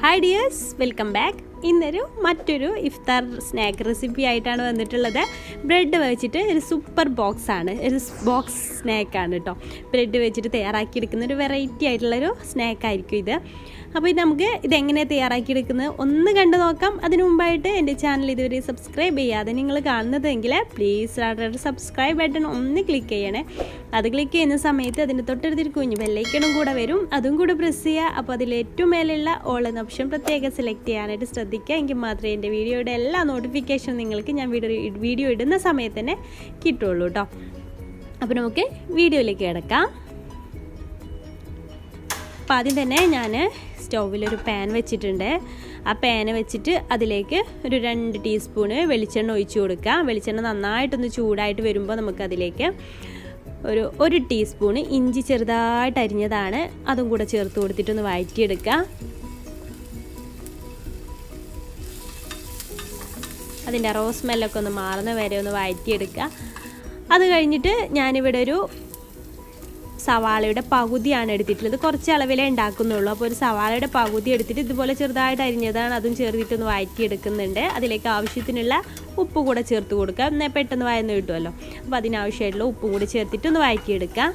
Hi dears, welcome back. മറ്റൊരു ഇഫ്താർ snack recipe ആയിട്ടാണ് വന്നിട്ടുള്ളത്. ബ്രെഡ് വെച്ചിട്ട് ഒരു സൂപ്പർ ബോക്സ് ആണ്, ഒരു ബോക്സ് സ്നാക്കാണ് കേട്ടോ. ബ്രെഡ് വെച്ചിട്ട് തയ്യാറാക്കിയെടുക്കുന്ന ഒരു വെറൈറ്റി ആയിട്ടുള്ളൊരു സ്നാക്കായിരിക്കും ഇത്. അപ്പോൾ നമുക്ക് ഇതെങ്ങനെ തയ്യാറാക്കിയെടുക്കുന്നത് ഒന്ന് കണ്ടു നോക്കാം. അതിനു മുമ്പായിട്ട് എൻ്റെ ചാനൽ ഇതുവരെ സബ്സ്ക്രൈബ് ചെയ്യാതെ നിങ്ങൾ കാണുന്നതെങ്കിൽ പ്ലീസ് സബ്സ്ക്രൈബ് ബട്ടൺ ഒന്ന് ക്ലിക്ക് ചെയ്യണേ. അത് ക്ലിക്ക് ചെയ്യുന്ന സമയത്ത് അതിൻ്റെ തൊട്ടടുത്തൊരു കുഞ്ഞ് ബെല്ലൈക്കണും കൂടെ വരും, അതും കൂടെ പ്രസ് ചെയ്യുക. അപ്പോൾ അതിൽ ഏറ്റവും മേലെയുള്ള ഓൾ എന്ന ഓപ്ഷൻ പ്രത്യേകം സെലക്ട് ചെയ്യാനായിട്ട് ശ്രദ്ധിക്കുക. എങ്കിൽ മാത്രമേ എൻ്റെ വീഡിയോയുടെ എല്ലാ നോട്ടിഫിക്കേഷനും നിങ്ങൾക്ക് ഞാൻ വീഡിയോ ഇടുന്ന സമയത്ത് തന്നെ കിട്ടുള്ളൂ കേട്ടോ. അപ്പോൾ നമുക്ക് വീഡിയോയിലേക്ക് കിടക്കാം. അപ്പോൾ ആദ്യം തന്നെ ഞാൻ സ്റ്റൗവിലൊരു പാൻ വെച്ചിട്ടുണ്ട്. ആ പാൻ വെച്ചിട്ട് അതിലേക്ക് ഒരു 2 ടീസ്പൂണ് വെളിച്ചെണ്ണ ഒഴിച്ചു കൊടുക്കുക. വെളിച്ചെണ്ണ നന്നായിട്ടൊന്ന് ചൂടായിട്ട് വരുമ്പോൾ നമുക്കതിലേക്ക് ഒരു ടീസ്പൂണ് ഇഞ്ചി ചെറുതായിട്ട് അരിഞ്ഞതാണ്, അതും കൂടെ ചേർത്ത് കൊടുത്തിട്ടൊന്ന് വഴറ്റിയെടുക്കുക. അതിൻ്റെ റോസ് സ്മെല്ലൊക്കെ ഒന്ന് മാറുന്ന വരെ ഒന്ന് വഴറ്റിയെടുക്കുക. അത് കഴിഞ്ഞിട്ട് ഞാനിവിടെ ഒരു സവാളയുടെ പകുതിയാണ് എടുത്തിട്ടുള്ളത്. കുറച്ച് അളവിലേ ഉണ്ടാക്കുന്നുള്ളൂ. അപ്പോൾ ഒരു സവാളയുടെ പകുതി എടുത്തിട്ട് ഇതുപോലെ ചെറുതായിട്ട് അരിഞ്ഞതാണ്, അതും ചേർത്തിട്ടൊന്ന് വഴറ്റിയെടുക്കുന്നുണ്ട്. അതിലേക്ക് ആവശ്യത്തിനുള്ള ഉപ്പ് കൂടെ ചേർത്ത് കൊടുക്കുക, എന്നാൽ പെട്ടെന്ന് വഴന്ന് കിട്ടുമല്ലോ. അപ്പോൾ അതിനാവശ്യമായിട്ടുള്ള ഉപ്പും കൂടി ചേർത്തിട്ടൊന്ന് വഴറ്റിയെടുക്കുക.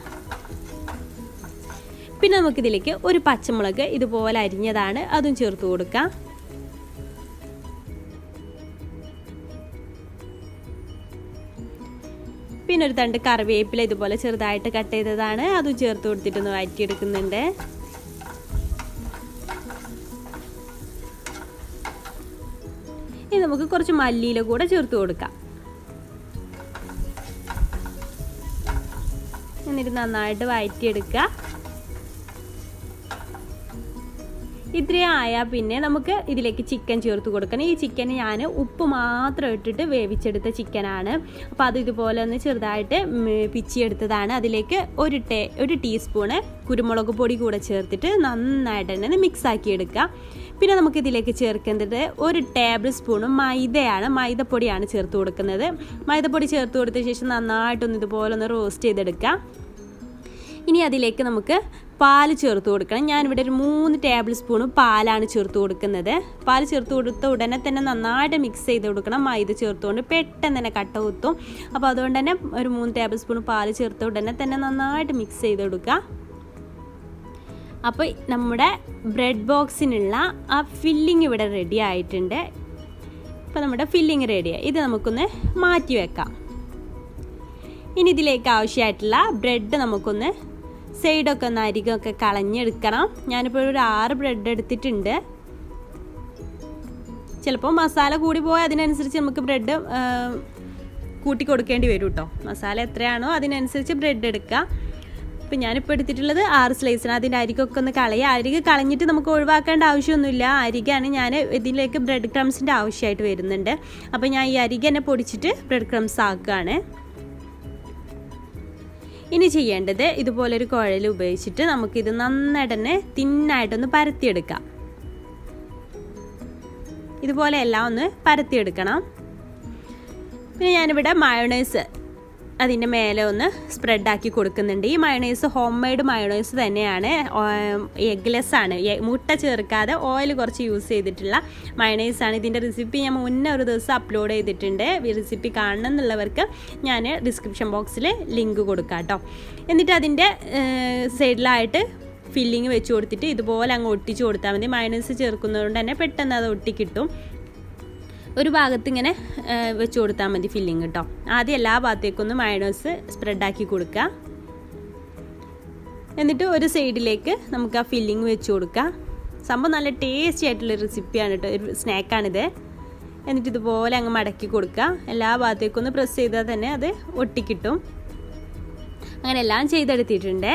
പിന്നെ നമുക്കിതിലേക്ക് ഒരു പച്ചമുളക് ഇതുപോലെ അരിഞ്ഞതാണ്, അതും ചേർത്ത് കൊടുക്കുക. പിന്നെ ഒരു തണ്ട് കറിവേപ്പില ഇതുപോലെ ചെറുതായിട്ട് കട്ട് ചെയ്തതാണ്, അതും ചേർത്ത് കൊടുത്തിട്ടൊന്ന് വഴറ്റിയെടുക്കുന്നുണ്ട്. ഇനി നമുക്ക് കുറച്ച് മല്ലിയില കൂടെ ചേർത്ത് കൊടുക്കാം. എന്നിട്ട് നന്നായിട്ട് വഴറ്റിയെടുക്കുക. ഇത്രയും ആയാൽ പിന്നെ നമുക്ക് ഇതിലേക്ക് ചിക്കൻ ചേർത്ത് കൊടുക്കണം. ഈ ചിക്കൻ ഞാൻ ഉപ്പ് മാത്രം ഇട്ടിട്ട് വേവിച്ചെടുത്ത ചിക്കനാണ്. അപ്പോൾ അത് ഇതുപോലെ ഒന്ന് ചെറുതായിട്ട് പിച്ചിയെടുത്തതാണ്. അതിലേക്ക് ഒരു ടീസ്പൂണ് കുരുമുളക് പൊടി കൂടെ ചേർത്തിട്ട് നന്നായിട്ട് തന്നെ മിക്സ് ആക്കിയെടുക്കുക. പിന്നെ നമുക്കിതിലേക്ക് ചേർക്കേണ്ടത് 1 ടേബിൾ സ്പൂണ് മൈദപ്പൊടിയാണ് ചേർത്ത് കൊടുക്കുന്നത്. മൈദപ്പൊടി ചേർത്ത് കൊടുത്ത ശേഷം നന്നായിട്ടൊന്ന് ഇതുപോലെ ഒന്ന് റോസ്റ്റ് ചെയ്തെടുക്കുക. ഇനി അതിലേക്ക് നമുക്ക് പാൽ ചേർത്ത് കൊടുക്കണം. ഞാനിവിടെ ഒരു 3 ടേബിൾ സ്പൂണ് പാലാണ് ചേർത്ത് കൊടുക്കുന്നത്. പാൽ ചേർത്ത് കൊടുത്ത ഉടനെ തന്നെ നന്നായിട്ട് മിക്സ് ചെയ്ത് കൊടുക്കണം. മൈദ ചേർത്തുകൊണ്ട് പെട്ടെന്ന് തന്നെ കട്ട കുത്തും. അപ്പോൾ അതുകൊണ്ട് തന്നെ ഒരു 3 ടേബിൾ സ്പൂൺ പാൽ ചേർത്ത ഉടനെ തന്നെ നന്നായിട്ട് മിക്സ് ചെയ്ത് കൊടുക്കുക. അപ്പോൾ നമ്മുടെ ബ്രെഡ് ബോക്സിനുള്ള ആ ഫില്ലിങ് ഇവിടെ റെഡി ആയിട്ടുണ്ട്. ഇപ്പോൾ നമ്മുടെ ഫില്ലിങ് റെഡിയായി. ഇത് നമുക്കൊന്ന് മാറ്റി വെക്കാം. ഇനി ഇതിലേക്ക് ആവശ്യമായിട്ടുള്ള ബ്രെഡ് നമുക്കൊന്ന് സൈഡൊക്കെ ഒന്ന് അരികൊക്കെ കളഞ്ഞെടുക്കണം. ഞാനിപ്പോൾ ഒരു 6 ബ്രെഡ് എടുത്തിട്ടുണ്ട്. ചിലപ്പോൾ മസാല കൂടി പോയാൽ അതിനനുസരിച്ച് നമുക്ക് ബ്രെഡ് കൂട്ടി കൊടുക്കേണ്ടി വരും കേട്ടോ. മസാല എത്രയാണോ അതിനനുസരിച്ച് ബ്രെഡ് എടുക്കുക. ഇപ്പം ഞാനിപ്പോൾ എടുത്തിട്ടുള്ളത് 6 സ്ലൈസാണ്. അതിൻ്റെ അരികൊക്കെ ഒന്ന് കളയുക. അരികെ കളഞ്ഞിട്ട് നമുക്ക് ഒഴിവാക്കേണ്ട ആവശ്യമൊന്നുമില്ല. അരികാണ് ഞാൻ ഇതിലേക്ക് ബ്രെഡ് ക്രംസിൻ്റെ ആവശ്യമായിട്ട് വരുന്നുണ്ട്. അപ്പോൾ ഞാൻ ഈ അരിക തന്നെ പൊടിച്ചിട്ട് ബ്രെഡ് ക്രംസ് ആക്കുകയാണ്. ഇനി ചെയ്യേണ്ടത് ഇതുപോലൊരു കുഴൽ ഉപയോഗിച്ചിട്ട് നമുക്കിത് നന്നായിട്ട് തന്നെ തിന്നായിട്ടൊന്ന് പരത്തിയെടുക്കാം. ഇതുപോലെ എല്ലാം ഒന്ന് പരത്തിയെടുക്കണം. പിന്നെ ഞാനിവിടെ മയോണൈസ് അതിൻ്റെ മേലെ ഒന്ന് സ്പ്രെഡാക്കി കൊടുക്കുന്നുണ്ട്. ഈ മയോണൈസ് ഹോം മെയ്ഡ് മയോണൈസ് തന്നെയാണ്, എഗ്ലെസ് ആണ്, മുട്ട ചേർക്കാതെ ഓയിൽ കുറച്ച് യൂസ് ചെയ്തിട്ടുള്ള മയോണൈസാണ്. ഇതിൻ്റെ റെസിപ്പി ഞാൻ മുന്നേ ഒരു ദിവസം അപ്ലോഡ് ചെയ്തിട്ടുണ്ട്. ഈ റെസിപ്പി കാണണം എന്നുള്ളവർക്ക് ഞാൻ ഡിസ്ക്രിപ്ഷൻ ബോക്സിൽ ലിങ്ക് കൊടുക്കാം കേട്ടോ. എന്നിട്ട് അതിൻ്റെ സൈഡിലായിട്ട് ഫില്ലിങ് വെച്ച് കൊടുത്തിട്ട് ഇതുപോലെ അങ്ങ് ഒട്ടിച്ച് കൊടുത്താൽ മതി. മയോണൈസ് ചേർക്കുന്നതുകൊണ്ട് തന്നെ പെട്ടെന്ന് അത് ഒട്ടിക്കിട്ടും. ഒരു ഭാഗത്ത് ഇങ്ങനെ വെച്ച് കൊടുത്താൽ മതി ഫില്ലിങ് കേട്ടോ. ആദ്യം എല്ലാ ഭാഗത്തേക്കൊന്ന് മയോണൈസ് സ്പ്രെഡാക്കി കൊടുക്കുക. എന്നിട്ട് ഒരു സൈഡിലേക്ക് നമുക്ക് ആ ഫില്ലിങ് വെച്ച് കൊടുക്കുക. സംഭവം നല്ല ടേസ്റ്റി ആയിട്ടുള്ള റെസിപ്പിയാണ് കേട്ടോ, ഒരു സ്നാക്കാണിത്. എന്നിട്ട് ഇതുപോലെ അങ്ങ് മടക്കി കൊടുക്കുക. എല്ലാ ഭാഗത്തേക്കൊന്ന് പ്രസ് ചെയ്താൽ തന്നെ അത് ഒട്ടിക്കിട്ടും. അങ്ങനെ എല്ലാം ചെയ്തെടുത്തിട്ടുണ്ട്.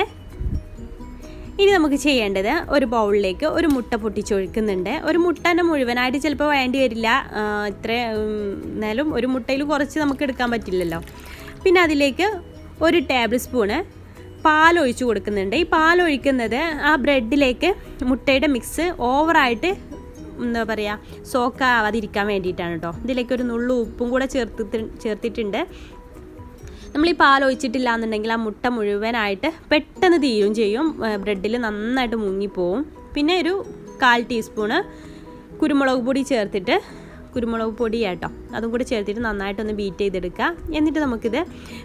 ഇനി നമുക്ക് ചെയ്യേണ്ടത് ഒരു ബൗളിലേക്ക് ഒരു മുട്ട പൊട്ടിച്ചൊഴിക്കുന്നുണ്ട്. ഒരു മുട്ടേൻ്റെ മുഴുവനായിട്ട് ചിലപ്പോൾ വേണ്ടി വരില്ല. എന്നാലും ഒരു മുട്ടയിൽ കുറച്ച് നമുക്ക് എടുക്കാൻ പറ്റില്ലല്ലോ. പിന്നെ അതിലേക്ക് 1 ടേബിൾ സ്പൂണ് പാലൊഴിച്ച് കൊടുക്കുന്നുണ്ട്. ഈ പാലൊഴിക്കുന്നത് ആ ബ്രെഡിലേക്ക് മുട്ടയുടെ മിക്സ് ഓവറായിട്ട് എന്താ പറയുക സോക്കാവാതിരിക്കാൻ വേണ്ടിയിട്ടാണ് കേട്ടോ. ഇതിലേക്ക് ഒരു നുള്ളു ഉപ്പും കൂടെ ചേർത്തിട്ടുണ്ട്. നമ്മൾ ഈ പാൽ ഒഴിച്ചിട്ടില്ല എന്നുണ്ടെങ്കിൽ ആ മുട്ട മുഴുവനായിട്ട് പെട്ടെന്ന് തീരും ചെയ്യും, ബ്രെഡിൽ നന്നായിട്ട് മുങ്ങിപ്പോവും. പിന്നെ ഒരു 1/4 ടീസ്പൂണ് കുരുമുളക് പൊടി ചേർത്തിട്ട്, കുരുമുളക് പൊടി കേട്ടോ, അതും കൂടി ചേർത്തിട്ട് നന്നായിട്ടൊന്ന് ബീറ്റ് ചെയ്തെടുക്കുക. എന്നിട്ട് നമുക്കിത്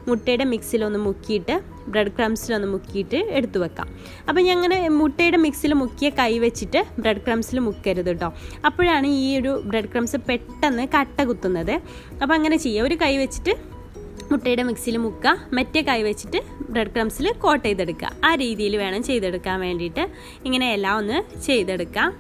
മുട്ടയുടെ മിക്സിലൊന്ന് മുക്കിയിട്ട് ബ്രെഡ് ക്രംസിലൊന്ന് മുക്കിയിട്ട് എടുത്തു വെക്കാം. അപ്പോൾ ഞാൻ അങ്ങനെ മുട്ടയുടെ മിക്സിൽ മുക്കിയ കൈ വെച്ചിട്ട് ബ്രെഡ് ക്രംസിൽ മുക്കരുത് കേട്ടോ. അപ്പോഴാണ് ഈ ഒരു ബ്രെഡ് ക്രംസ് പെട്ടെന്ന് കട്ട കുത്തുന്നത്. അപ്പോൾ അങ്ങനെ ചെയ്യുക. ഒരു കൈ വെച്ചിട്ട് മുട്ടയുടെ മിക്സിയിൽ മുക്കുക, മറ്റേ കൈ വെച്ചിട്ട് ബ്രെഡ് ക്രംസിൽ കോട്ട് ചെയ്തെടുക്കുക. ആ രീതിയിൽ വേണം ചെയ്തെടുക്കാൻ വേണ്ടിയിട്ട്. ഇങ്ങനെ എല്ലാം ഒന്ന് ചെയ്തെടുക്കാം.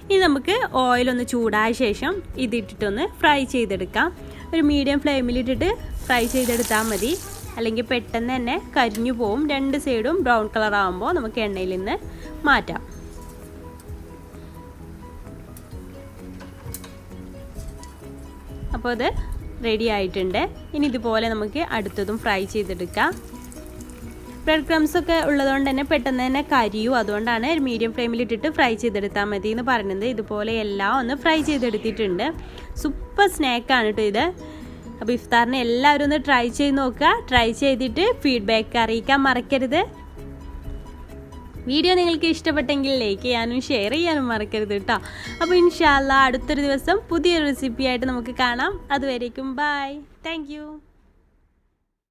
ഇനി നമുക്ക് ഓയിലൊന്ന് ചൂടായ ശേഷം ഇതിട്ടിട്ടൊന്ന് ഫ്രൈ ചെയ്തെടുക്കാം. ഒരു മീഡിയം ഫ്ലെയിമിലിട്ടിട്ട് ഫ്രൈ ചെയ്തെടുത്താൽ മതി, അല്ലെങ്കിൽ പെട്ടെന്ന് തന്നെ കരിഞ്ഞു പോവും. 2 സൈഡും ബ്രൗൺ കളർ ആകുമ്പോൾ നമുക്ക് എണ്ണയിൽ നിന്ന് മാറ്റാം. അപ്പോൾ അത് റെഡി ആയിട്ടുണ്ട്. ഇനി ഇതുപോലെ നമുക്ക് അടുത്തതും ഫ്രൈ ചെയ്തെടുക്കാം. ബ്രെഡ് ക്രംസ് ഒക്കെ ഉള്ളതുകൊണ്ട് തന്നെ പെട്ടെന്ന് തന്നെ കരിയും. അതുകൊണ്ടാണ് മീഡിയം ഫ്ലെയിമിലിട്ടിട്ട് ഫ്രൈ ചെയ്തെടുത്താൽ മതി എന്ന് പറയുന്നത്. ഇതുപോലെ എല്ലാം ഒന്ന് ഫ്രൈ ചെയ്തെടുത്തിട്ടുണ്ട്. സൂപ്പർ സ്നാക്കാണ് കേട്ടോ ഇത്. അപ്പോൾ ഇഫ്താറിന് എല്ലാവരും ഒന്ന് ട്രൈ ചെയ്ത് നോക്കുക. ട്രൈ ചെയ്തിട്ട് ഫീഡ്ബാക്ക് അറിയിക്കാൻ മറക്കരുത്. വീഡിയോ നിങ്ങൾക്ക് ഇഷ്ടപ്പെട്ടെങ്കിൽ ലൈക്ക് ചെയ്യാനും ഷെയർ ചെയ്യാനും മറക്കരുത് കേട്ടോ. അപ്പോൾ ഇൻഷാ അല്ലാഹ് അടുത്തൊരു ദിവസം പുതിയൊരു റെസിപ്പി ആയിട്ട് നമുക്ക് കാണാം. അതുവരേക്കും ബൈ. Thank you.